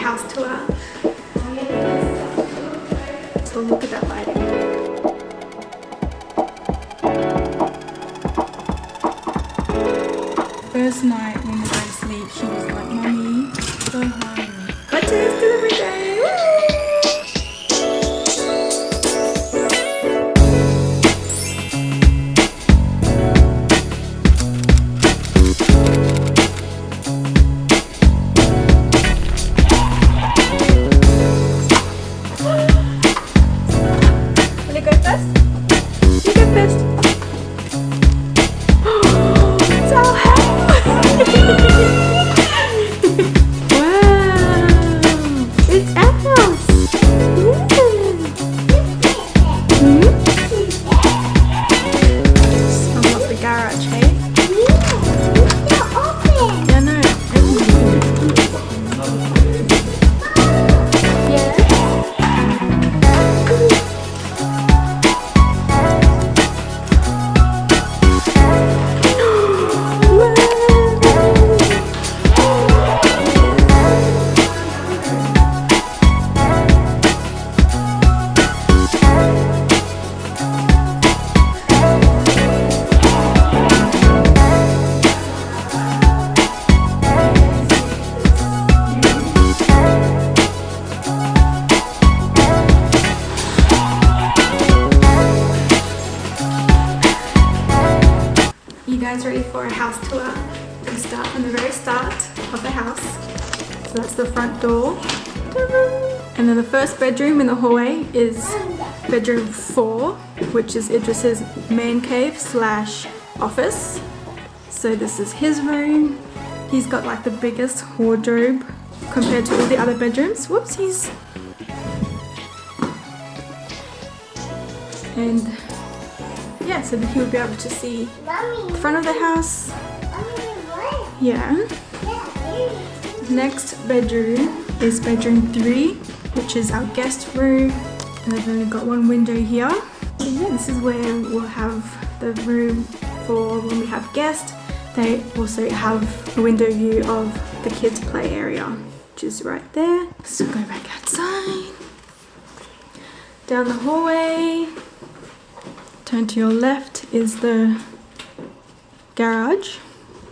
house tour. So look at that lighting. First night when we were going to sleep, she was like, "Mommy, go home." Got to every day. Woo! Ready for a house tour. We start from the very start of the house. So that's the front door. And then the first bedroom in the hallway is bedroom 4, which is Idris's man cave / office. So this is his room. He's got like the biggest wardrobe compared to all the other bedrooms. Whoopsies. And yeah, so that he would be able to see the front of the house. Yeah. Next bedroom is bedroom 3, which is our guest room. And I've only got one window here. So yeah, this is where we'll have the room for when we have guests. They also have a window view of the kids' play area, which is right there. So go back outside. Down the hallway. Turn to your left is the garage,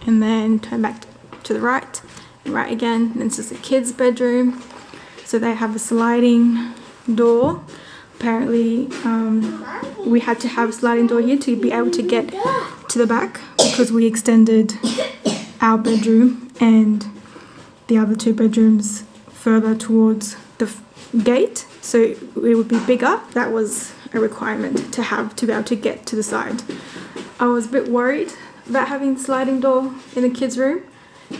and then turn back to the right, and right again. And this is the kids' bedroom. So they have a sliding door. Apparently, we had to have a sliding door here to be able to get to the back because we extended our bedroom and the other 2 bedrooms further towards the gate. So it would be bigger. That was a requirement to have to be able to get to the side. I was a bit worried about having the sliding door in the kids' room,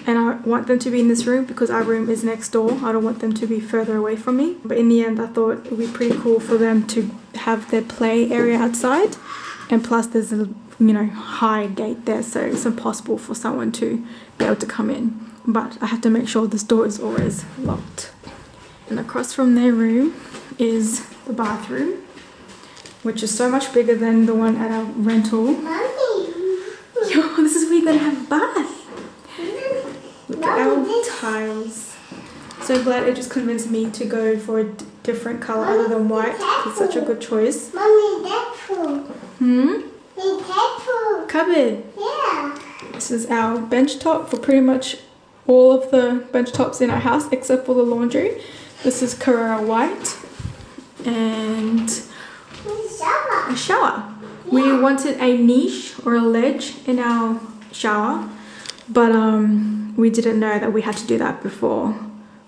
and I want them to be in this room because our room is next door. I don't want them to be further away from me. But in the end, I thought it would be pretty cool for them to have their play area outside, and plus there's a high gate there, so it's impossible for someone to be able to come in. But I have to make sure this door is always locked. And across from their room is the bathroom, which is so much bigger than the one at our rental. Mommy. Yo, this is where you're gonna have a bath. Look at our tiles. So glad it just convinced me to go for a different color other than white. It's such a good choice. Mommy, that's food. Cupboard. Yeah. This is our bench top for pretty much all of the bench tops in our house except for the laundry. This is Carrera white. And a shower. Yeah. We wanted a niche or a ledge in our shower, but we didn't know that we had to do that before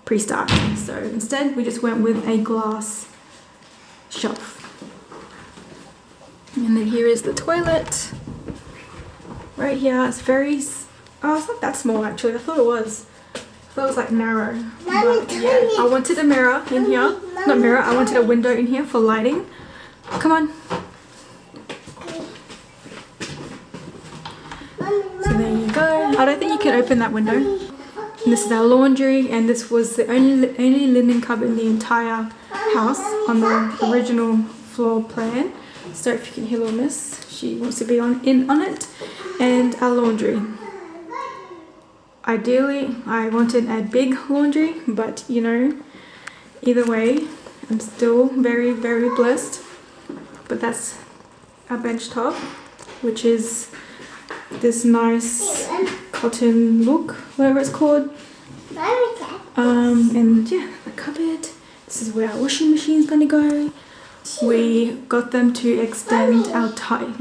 pre-start. So instead we just went with a glass shelf. And then here is the toilet. Right here, it's it's not that small actually. I thought it was. I thought it was like narrow. But yeah, I wanted a mirror in here. Not mirror, I wanted a window in here for lighting. Come on. So there you go. I don't think you can open that window. And this is our laundry, and this was the only linen cupboard in the entire house on the original floor plan. So if you can hear little miss, she wants to be in on it. And our laundry. Ideally, I wanted a big laundry, but you know, either way, I'm still very, very blessed. But that's our bench top, which is this nice cotton look, whatever it's called. And yeah, the cupboard. This is where our washing machine's gonna go. We got them to extend our tile.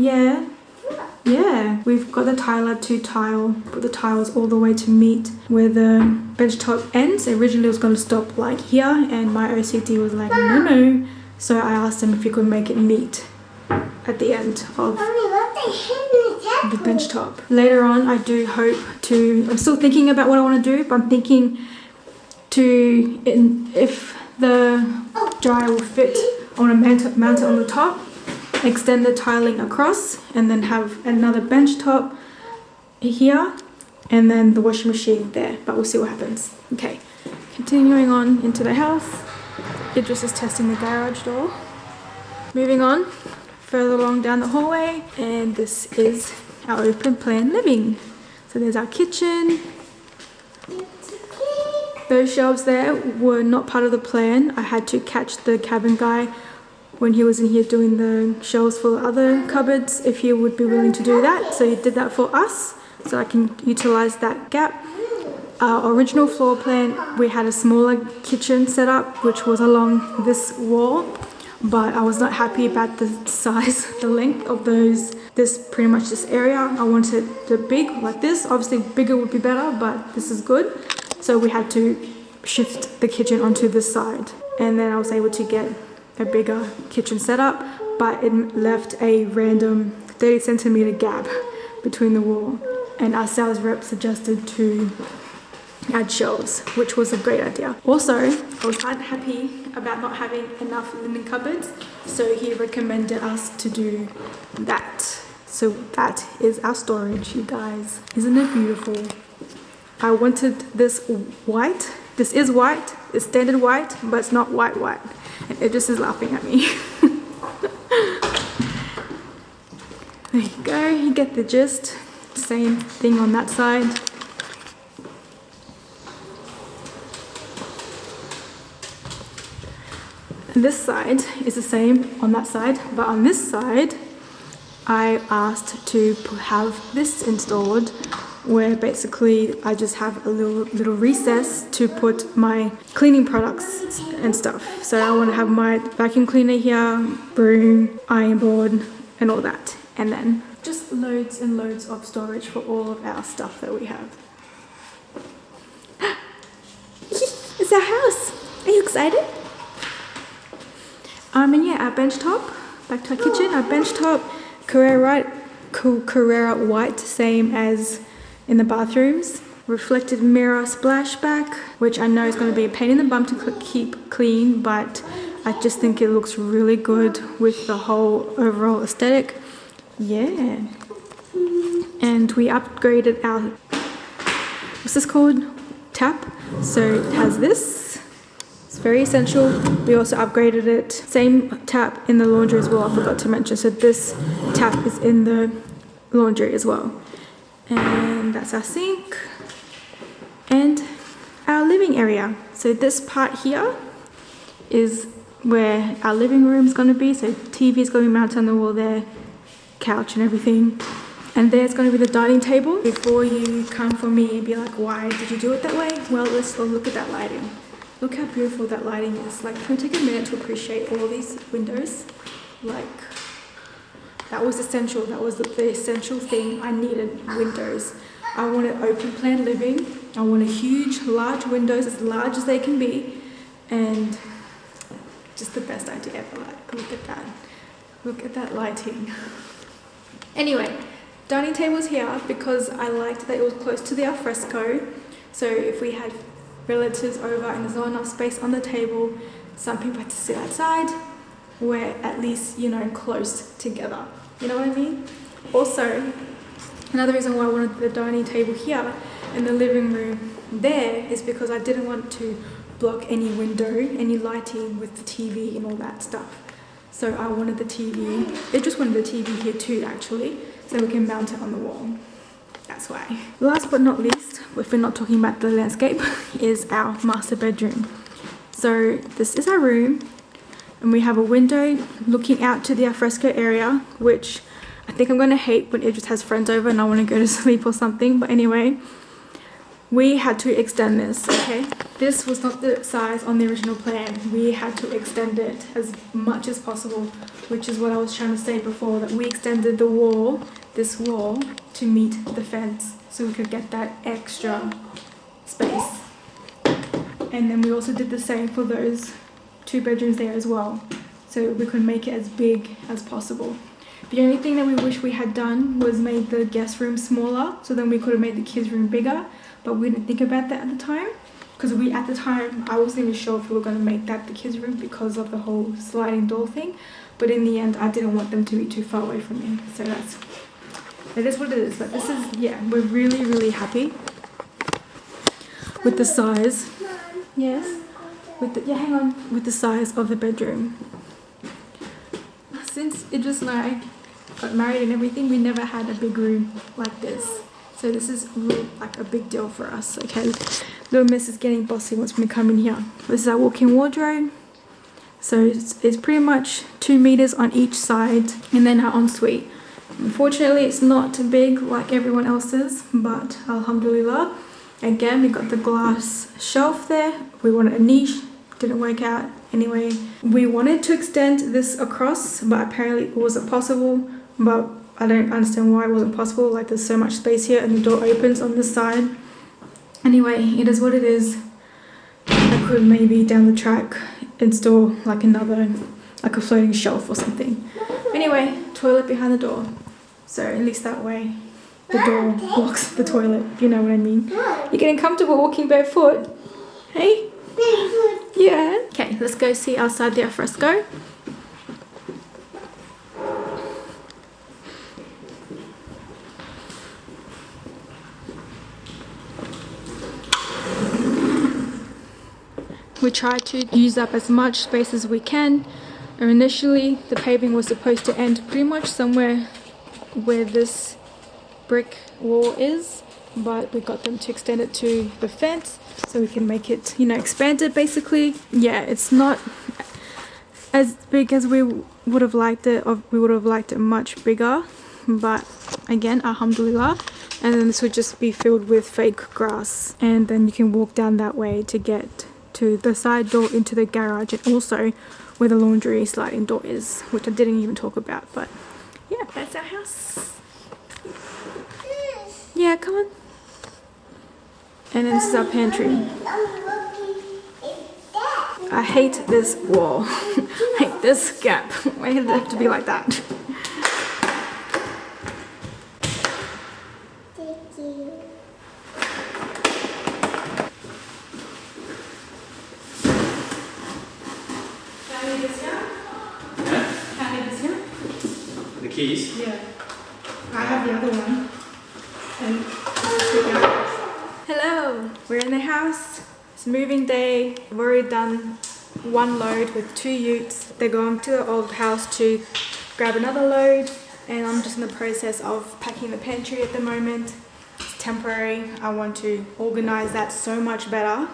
Yeah, we've got the tiler to put the tiles all the way to meet where the bench top ends. Originally it was going to stop like here, and my OCD was like, no. So I asked them if you could make it meet at the end of the bench top. Later on, I do hope to, I'm still thinking about what I want to do, but I'm thinking if the dryer will fit, I want to mount it on the top, extend the tiling across, and then have another bench top here, and then the washing machine there, but we'll see what happens. Okay, continuing on into the house. Idris is testing the garage door. Moving on further along down the hallway, and this is our open plan living. So there's our kitchen. Those shelves there were not part of the plan. I had to catch the cabin guy when he was in here doing the shelves for the other cupboards, if he would be willing to do that. So he did that for us, so I can utilize that gap. Our original floor plan, we had a smaller kitchen set up, which was along this wall, but I was not happy about the size, the length of pretty much this area. I wanted the big, like this. Obviously bigger would be better, but this is good. So we had to shift the kitchen onto this side. And then I was able to get a bigger kitchen setup, but it left a random 30 centimeter gap between the wall, and our sales rep suggested to add shelves, which was a great idea. Also, I was unhappy about not having enough linen cupboards, so he recommended us to do that. So that is our storage, you guys. Isn't it beautiful? I wanted this white. This is white, it's standard white, but it's not white. And it just is laughing at me. There you go, you get the gist. Same thing on that side. And this side is the same on that side, but on this side, I asked to have this installed, where basically I just have a little recess to put my cleaning products and stuff. So I want to have my vacuum cleaner here, broom, iron board, and all that. And then just loads and loads of storage for all of our stuff that we have. It's our house. Are you excited? And yeah, our bench top, back to our kitchen, our bench top, Carrera white, same as in the bathrooms. Reflected mirror splashback, which I know is going to be a pain in the bum to keep clean, but I just think it looks really good with the whole overall aesthetic. Yeah. And we upgraded our, what's this called? Tap. So it has this. It's very essential. We also upgraded it. Same tap in the laundry as well, I forgot to mention. So this tap is in the laundry as well. And that's our sink and our living area. So this part here is where our living room is going to be. So TV is going to be mounted on the wall there, couch and everything. And there's going to be the dining table. Before you come for me and be like, why did you do it that way? Well, let's look at that lighting. Look how beautiful that lighting is. Like, can we take a minute to appreciate all these windows? Like, that was essential. That was the essential thing. I needed windows. I wanted open plan living. I wanted huge, large windows, as large as they can be. And just the best idea ever. Like, look at that. Look at that lighting. Anyway, dining table's here because I liked that it was close to the alfresco. So if we had relatives over and there's not enough space on the table, some people had to sit outside. We're at least, you know, close together. You know what I mean? Also, another reason why I wanted the dining table here and the living room there is because I didn't want to block any window, any lighting with the TV and all that stuff. So I wanted the TV, they just wanted the TV here too actually, so we can mount it on the wall. That's why. Last but not least, if we're not talking about the landscape, is our master bedroom. So this is our room, and we have a window looking out to the alfresco area, which I think I'm going to hate when Idris has friends over and I want to go to sleep or something. But anyway, we had to extend this, okay? This was not the size on the original plan. We had to extend it as much as possible, which is what I was trying to say before, that we extended the wall, this wall, to meet the fence so we could get that extra space. And then we also did the same for those 2 bedrooms there as well, so we could make it as big as possible. The only thing that we wish we had done was made the guest room smaller, so then we could have made the kids room bigger, but we didn't think about that at the time, because at the time I wasn't even sure if we were going to make that the kids room because of the whole sliding door thing. But in the end, I didn't want them to be too far away from me, so that is what it is. But this is, yeah, we're really happy with the size. Yes, hang on, with the size of the bedroom. Since Idris and I got married and everything, we never had a big room like this. So this is like a big deal for us, okay? Little Miss is getting bossy once we come in here. This is our walk-in wardrobe. So it's pretty much 2 meters on each side, and then our ensuite. Unfortunately, it's not big like everyone else's, but alhamdulillah. Again, we got the glass shelf there. We wanted a niche, didn't work out. Anyway, we wanted to extend this across, but apparently it wasn't possible. But I don't understand why it wasn't possible. Like, there's so much space here and the door opens on this side. Anyway, it is what it is. I could maybe down the track install like a floating shelf or something. Anyway, toilet behind the door. So at least that way the door blocks the toilet, if you know what I mean. You're getting comfortable walking barefoot? Hey? Yeah. Okay, let's go see outside the alfresco. We try to use up as much space as we can. And initially, the paving was supposed to end pretty much somewhere where this brick wall is, but we got them to extend it to the fence so we can make it, expanded basically. Yeah, it's not as big as we would have liked it, or we would have liked it much bigger, but again, alhamdulillah. And then this would just be filled with fake grass, and then you can walk down that way to get to the side door into the garage, and also where the laundry sliding door is, which I didn't even talk about. But yeah, that's our house. Yeah, come on. And then this is our pantry. I hate this wall. I hate this gap. Why does it have to be like that? Thank you. The keys? Yeah. I have the other one. And hello! We're in the house. It's moving day. We've already done 1 load with 2 utes. They're going to the old house to grab another load, and I'm just in the process of packing the pantry at the moment. It's temporary. I want to organize that so much better.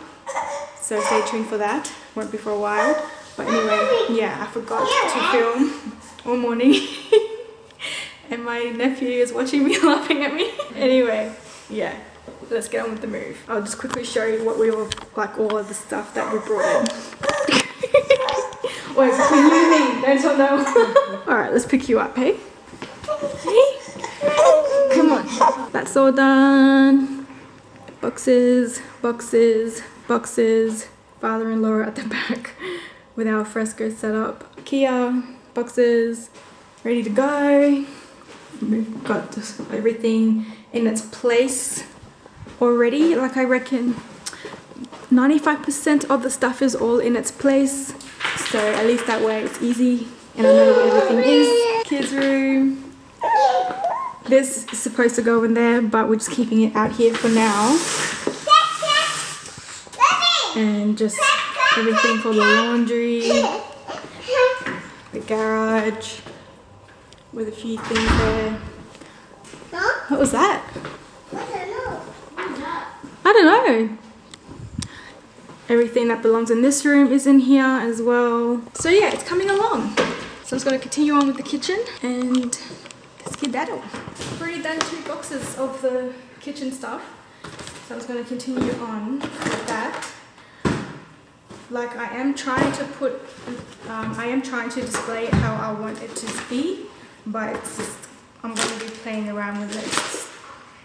So stay tuned for that. Won't be for a while. But anyway, yeah, I forgot to film all morning. And my nephew is watching me laughing at me. Anyway, yeah, let's get on with the move. I'll just quickly show you what we were, like, all of the stuff that we brought in. Wait, between you and me, don't tell no one. Alright, let's pick you up, hey? Hey? Come on. That's all done. Boxes, boxes, boxes. Father-in-law at the back with our fresco set up. Kia, boxes, ready to go. We've got everything in its place already. Like, I reckon 95% of the stuff is all in its place. So at least that way it's easy and I know where everything is. Kids room. This is supposed to go in there, but we're just keeping it out here for now. And just everything for the laundry, the garage, with a few things there. What was that? don't know. Everything that belongs in this room is in here as well. So yeah, it's coming along. So I'm just going to continue on with the kitchen and skedaddle. I've already done 2 boxes of the kitchen stuff. So I'm just going to continue on with that. Like I am trying to display it how I want it to be, but it's just, I'm going to be playing around with it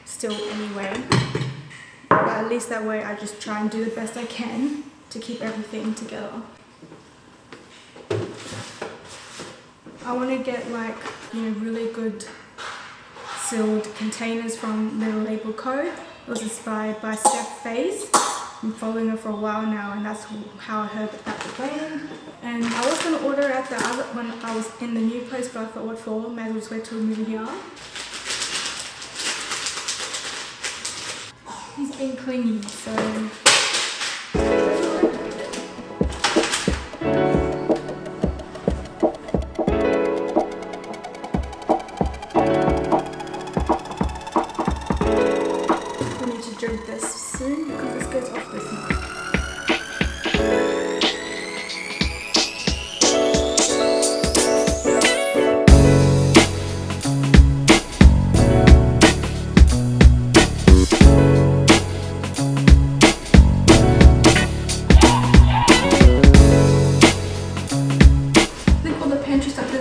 still anyway. But at least that way I just try and do the best I can to keep everything together. I want to get like, you know, really good sealed containers from Little Label Co. It was inspired by Steph Faze. I'm following her for a while now, and that's how I heard that that's playing. And I was going to order at the other when I was in the new place, but I thought what for? May as well just wait till we move here. He's being clingy, so. We need to drink this soon because this goes off this month.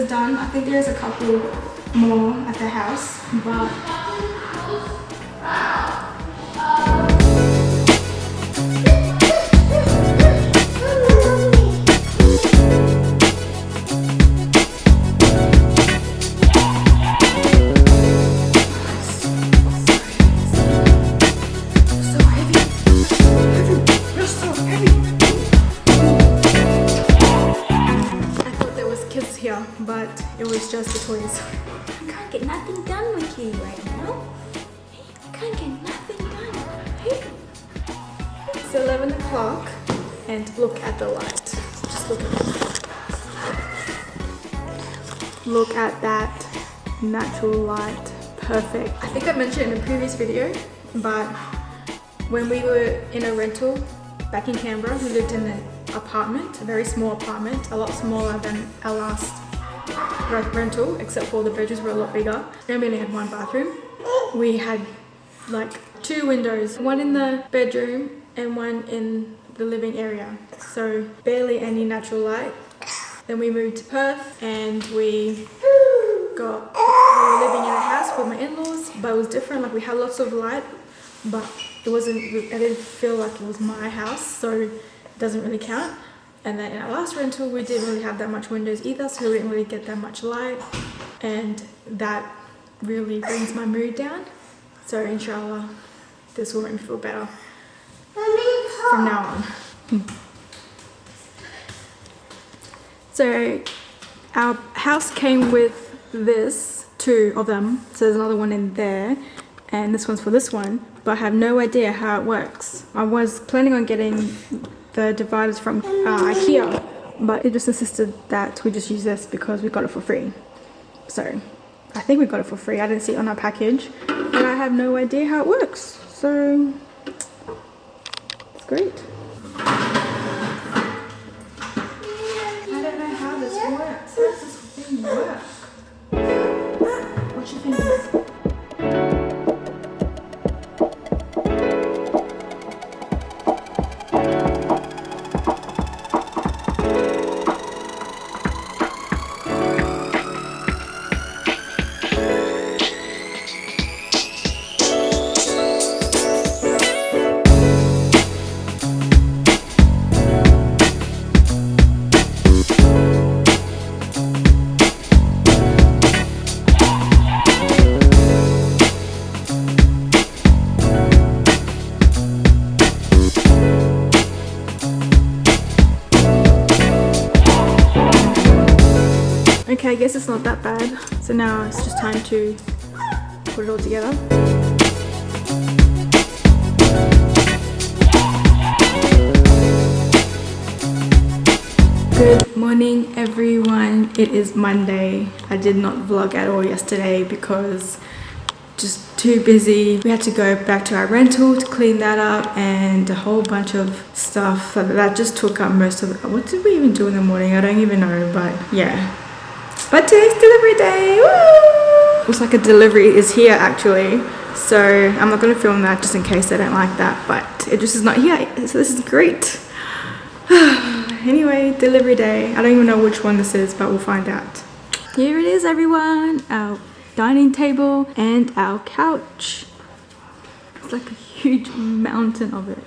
Done. I think there's a couple more at the house, but but it was just the toys. I can't get nothing done with you right now. I can't get nothing done. Hey. It's 11 o'clock and look at the light. Just look at it. Look at that natural light. Perfect. I think I mentioned in a previous video, but when we were in a rental back in Canberra, we lived in an apartment, a very small apartment, a lot smaller than our last rental, except for the bedrooms were a lot bigger. And we only had 1 bathroom. We had like 2 windows, one in the bedroom and one in the living area. So barely any natural light. Then we moved to Perth and we were living in a house with my in-laws, but it was different. Like we had lots of light, but I didn't feel like it was my house, so it doesn't really count. And then in our last rental, we didn't really have that much windows either, so we didn't really get that much light. And that really brings my mood down. So inshallah, this will make me feel better from now on. So our house came with this, 2 of them. So there's another one in there. And this one's for this one. But I have no idea how it works. I was planning on getting the dividers from IKEA, but it just insisted that we just use this because we got it for free. So I think we got it for free. I didn't see it on our package, and I have no idea how it works. So it's great. I don't know how this works. How does this thing work? What's your fingers? Okay, I guess it's not that bad. So now it's just time to put it all together. Good morning everyone. It is Monday. I did not vlog at all yesterday because just too busy. We had to go back to our rental to clean that up and a whole bunch of stuff. So that just took up most of it. What did we even do in the morning? I don't even know, but yeah. But today's delivery day. Woo! Looks like a delivery is here actually. So I'm not going to film that just in case they don't like that, but it just is not here. So this is great. Anyway, delivery day. I don't even know which one this is, but we'll find out. Here it is, everyone. Our dining table and our couch. It's like a huge mountain of it.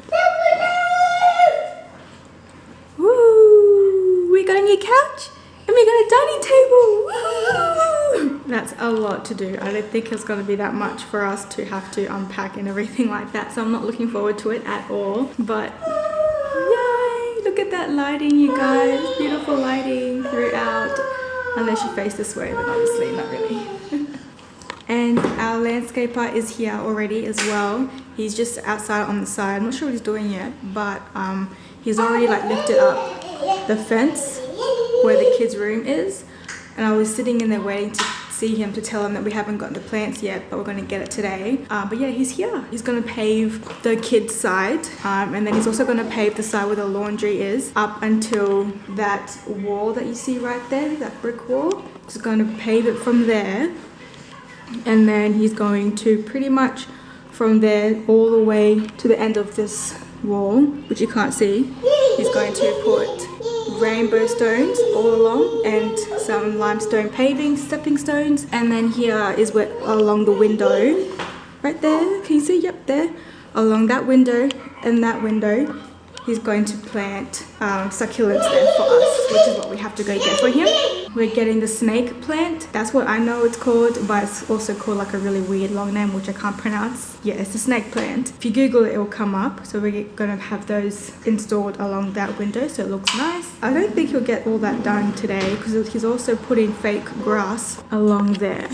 Woo! We got a new couch and we got a dining table. Woo! That's a lot to do. I don't think it's going to be that much for us to have to unpack and everything like that. So I'm not looking forward to it at all. But yay! Look at that lighting, you guys. Beautiful lighting throughout. Unless you face this way, then obviously not really. And our landscaper is here already as well. He's just outside on the side. I'm not sure what he's doing yet, but he's already like lifted up the fence where the kids' room is. And I was sitting in there waiting to see him to tell him that we haven't gotten the plants yet, but we're going to get it today. But yeah, he's here. He's going to pave the kids' side, and then he's also going to pave the side where the laundry is up until that wall that you see right there, that brick wall. He's going to pave it from there, and then he's going to pretty much from there all the way to the end of this wall, which you can't see. He's going to put rainbow stones all along and some limestone paving, stepping stones, and then here is where along the window right there, can you see? Yep, there along that window and that window he's going to plant succulents there for us, which is what we have to go get for him. We're getting the snake plant. That's what I know it's called, but it's also called like a really weird long name which I can't pronounce. Yeah, it's a snake plant. If you Google it, it will come up. So we're gonna have those installed along that window so it looks nice. I don't think he'll get all that done today because he's also putting fake grass along there.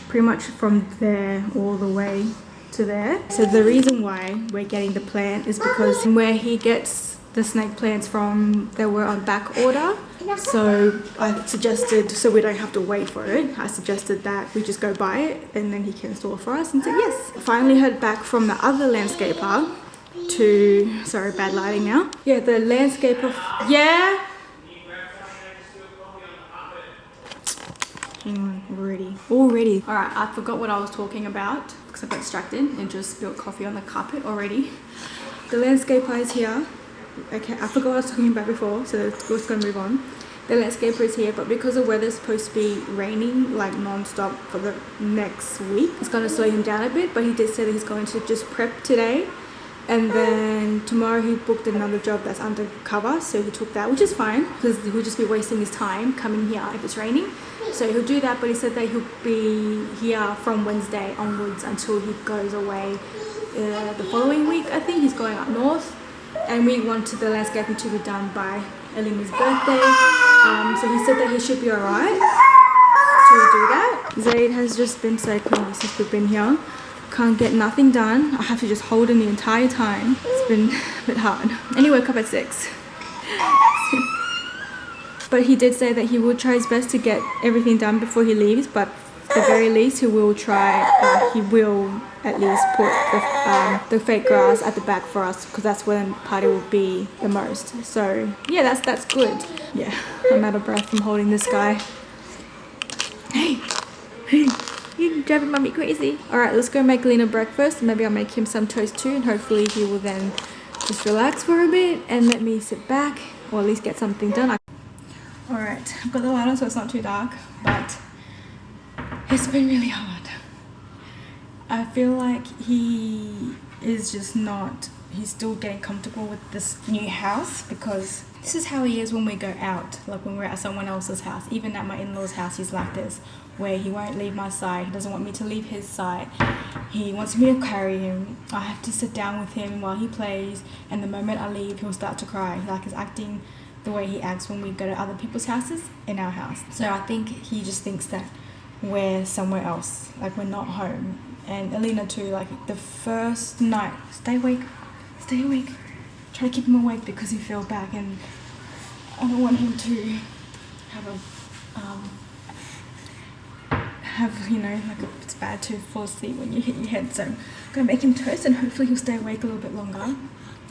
Pretty much from there all the way to there. So the reason why we're getting the plant is because where he gets the snake plants from, they were on back order. So I suggested, so we don't have to wait for it, I suggested that we just go buy it and then he can install for us, and said yes. Finally heard back from the other landscaper to, sorry, bad lighting now. Yeah, the landscaper, yeah? Hang on, already. All right, I forgot what I was talking about because I got distracted and just spilled coffee on the carpet already. The landscaper is here. Okay, I forgot what I was talking about before, so we're just gonna move on. The landscaper is here, but because the weather's supposed to be raining like non-stop for the next week, it's gonna slow him down a bit, but he did say that he's going to just prep today. And then tomorrow he booked another job that's undercover, so he took that, which is fine because he'll just be wasting his time coming here if it's raining. So he'll do that, but he said that he'll be here from Wednesday onwards until he goes away the following week. I think he's going up north, and we wanted the landscaping to be done by Elima's birthday. So he said that he should be alright to do that. Zaid has just been so clingy since we've been here. Can't get nothing done. I have to just hold him the entire time. It's been a bit hard. Anyway, woke up at 6. But he did say that he will try his best to get everything done before he leaves, but at the very least he will try, he will at least put the fake grass at the back for us because that's where the party will be the most. So yeah, that's good. Yeah, I'm out of breath from holding this guy. Hey, you're driving mommy crazy. Alright, let's go make Lena breakfast. Maybe I'll make him some toast too, and hopefully he will then just relax for a bit and let me sit back, or at least get something done. Alright, I've got the light on so it's not too dark, but it's been really hard. I feel like he is just not, he's still getting comfortable with this new house because this is how he is when we go out, like when we're at someone else's house. Even at my in-laws' house he's like this, where he won't leave my side, he doesn't want me to leave his side. He wants me to carry him. I have to sit down with him while he plays, and the moment I leave he'll start to cry. Like he's acting the way he acts when we go to other people's houses in our house. So I think he just thinks that we're somewhere else, like we're not home. And Alina too, like the first night, stay awake, try to keep him awake because he fell back, and I don't want him to have have, you know, like it's bad to fall asleep when you hit your head. So I'm gonna make him toast and hopefully he'll stay awake a little bit longer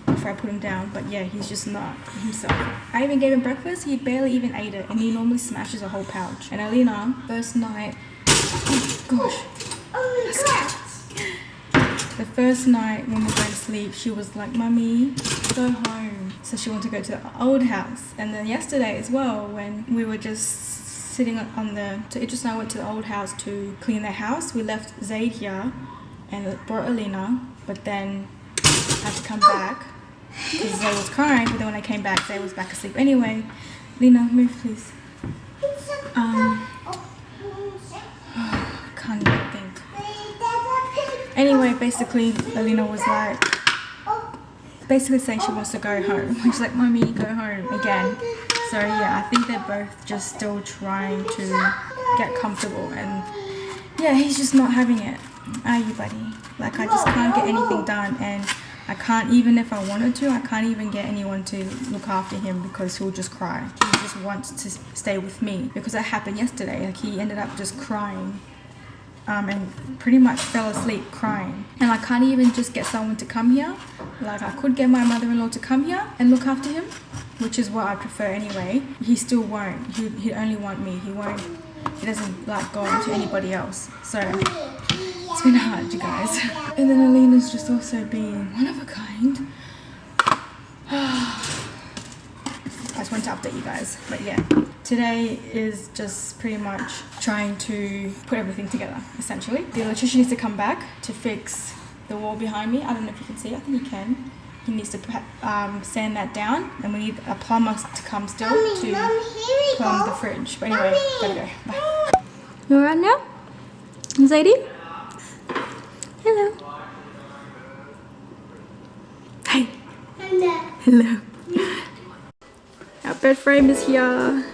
before I put him down. But yeah, he's just not himself. I even gave him breakfast. He barely even ate it, and he normally smashes a whole pouch. And Alina, first night, oh gosh. The first night when we were going to sleep, she was like, "Mummy, go home." So she wanted to go to the old house. And then yesterday as well, when we were just sitting on the... So Idris and I went to the old house to clean their house. We left Zaid here and brought Alina, but then I had to come back because Zaid was crying. But then when I came back, Zaid was back asleep anyway. Lina, move please. Can't even think. Anyway, basically, Alina was like, basically saying she wants to go home. She's like, "Mommy, go home again." So yeah, I think they're both just still trying to get comfortable, and yeah, he's just not having it. Are you, buddy? Like, I just can't get anything done, and I can't, even if I wanted to, I can't even get anyone to look after him because he'll just cry. He just wants to stay with me because that happened yesterday. Like, he ended up just crying. And pretty much fell asleep crying. And I can't even just get someone to come here. Like, I could get my mother-in-law to come here and look after him, which is what I prefer anyway. He still won't. He'd only want me. He doesn't like going to anybody else. So it's been hard, you guys. And then Alina's just also being one of a kind. I just wanted to update you guys, but yeah, today is just pretty much trying to put everything together, essentially. The electrician needs to come back to fix the wall behind me. I don't know if you can see, I think you can. He needs to sand that down, and we need a plumber to come still to plumb the fridge. But anyway, gotta go, bye. You alright now? Zadie? Hello. Hey. Hello. Hello. Our bed frame is here.